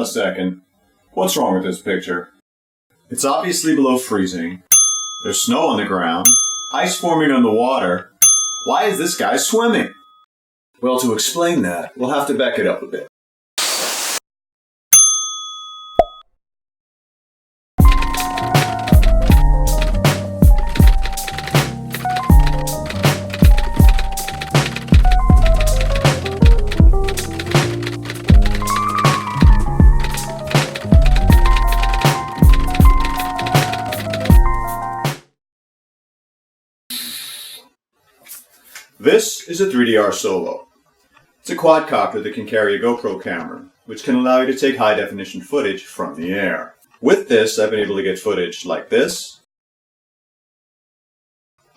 on a second. What's wrong with this picture? It's obviously below freezing. There's snow on the ground, ice forming on the water. Why is this guy swimming? Well, to explain that, we'll have to back it up a bit. This is a 3DR Solo. It's a quadcopter that can carry a GoPro camera, which can allow you to take high-definition footage from the air. With this, I've been able to get footage like this,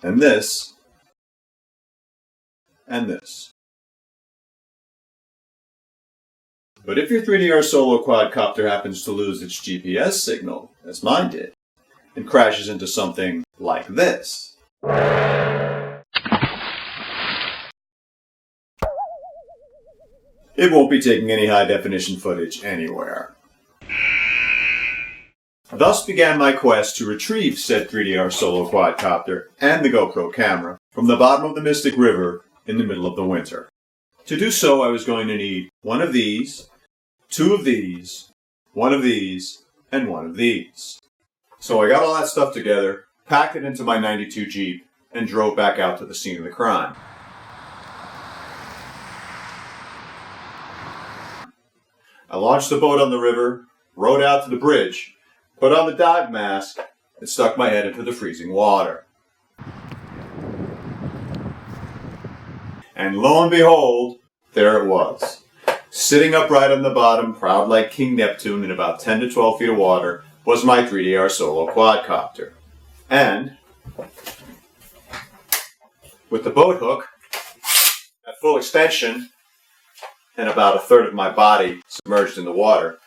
and this, and this. But if your 3DR Solo quadcopter happens to lose its GPS signal, as mine did, and crashes into something like this, it won't be taking any high-definition footage anywhere. Thus began my quest to retrieve said 3DR Solo quadcopter and the GoPro camera from the bottom of the Mystic River in the middle of the winter. To do so, I was going to need one of these, two of these, one of these, and one of these. So I got all that stuff together, packed it into my 92 Jeep, and drove back out to the scene of the crime. I launched the boat on the river, rowed out to the bridge, put on the dive mask, and stuck my head into the freezing water. And lo and behold, there it was. Sitting upright on the bottom, proud like King Neptune in about 10 to 12 feet of water, was my 3DR Solo quadcopter. And, with the boat hook at full extension, and about a third of my body submerged in the water,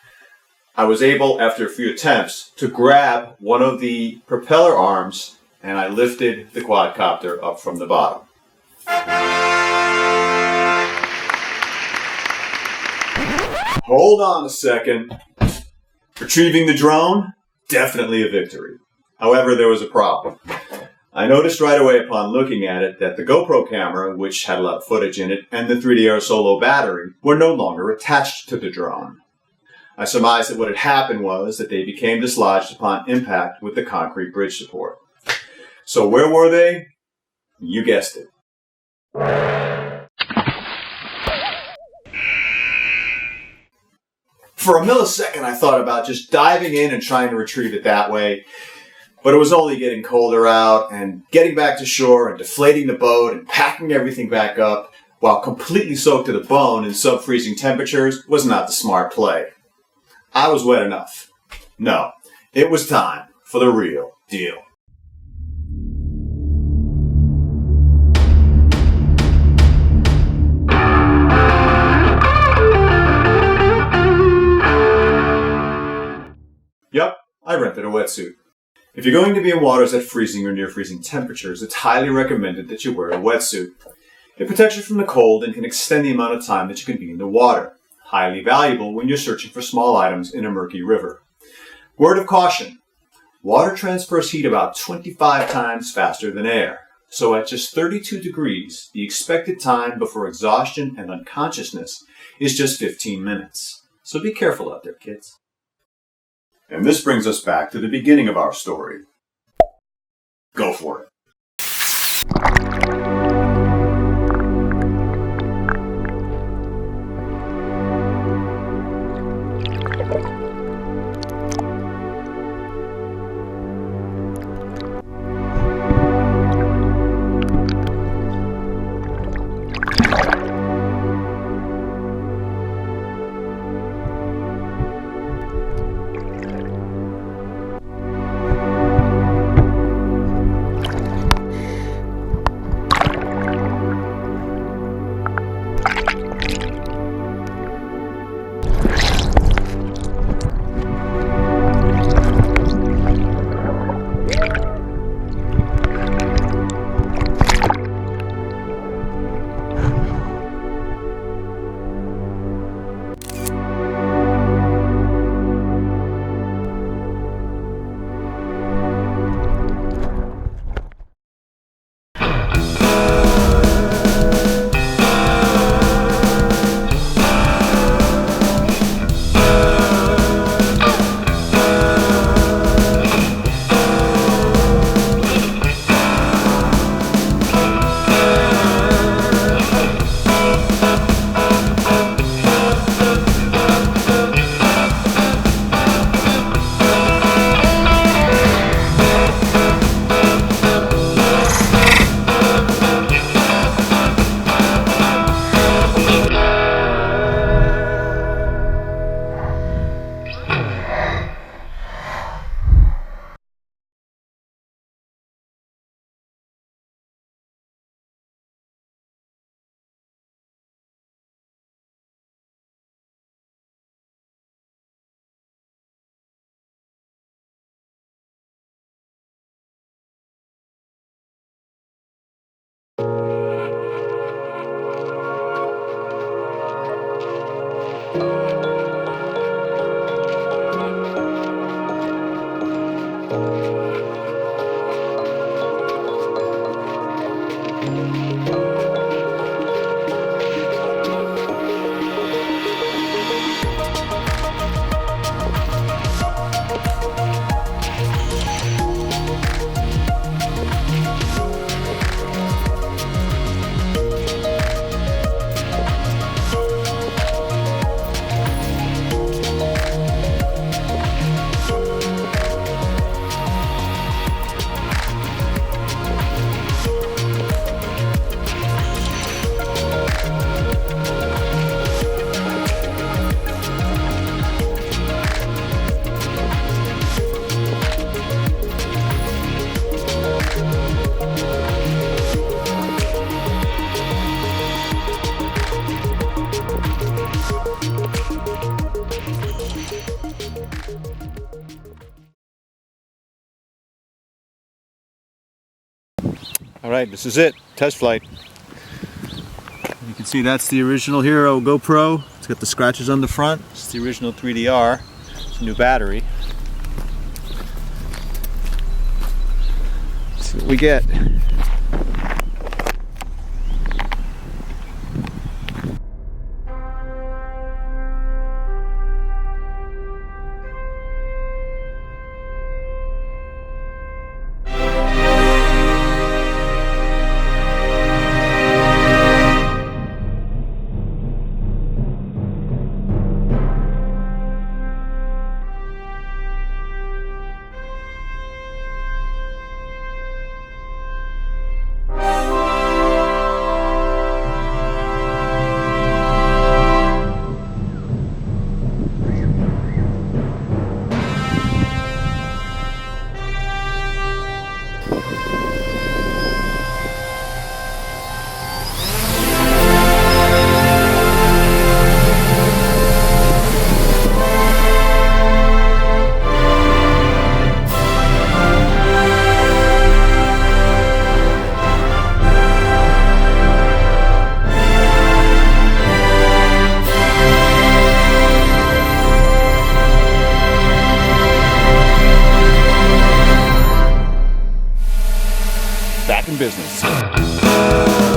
I was able, after a few attempts, to grab one of the propeller arms, and I lifted the quadcopter up from the bottom. Hold on a second. Retrieving the drone? Definitely a victory. However, there was a problem. I noticed right away upon looking at it that the GoPro camera, which had a lot of footage in it, and the 3DR Solo battery were no longer attached to the drone. I surmised that what had happened was that they became dislodged upon impact with the concrete bridge support. So where were they? You guessed it. For a millisecond I thought about just diving in and trying to retrieve it that way. But it was only getting colder out, and getting back to shore and deflating the boat and packing everything back up while completely soaked to the bone in sub-freezing temperatures was not the smart play. I was wet enough. No, it was time for the real deal. Yep, I rented a wetsuit. If you're going to be in waters at freezing or near freezing temperatures, it's highly recommended that you wear a wetsuit. It protects you from the cold and can extend the amount of time that you can be in the water. Highly valuable when you're searching for small items in a murky river. Word of caution. Water transfers heat about 25 times faster than air. So at just 32 degrees, the expected time before exhaustion and unconsciousness is just 15 minutes. So be careful out there, kids. And this brings us back to the beginning of our story. Go for it. Alright, this is it. Test flight. You can see that's the original Hero GoPro. It's got the scratches on the front. It's the original 3DR. It's a new battery. Let's see what we get. Back in business.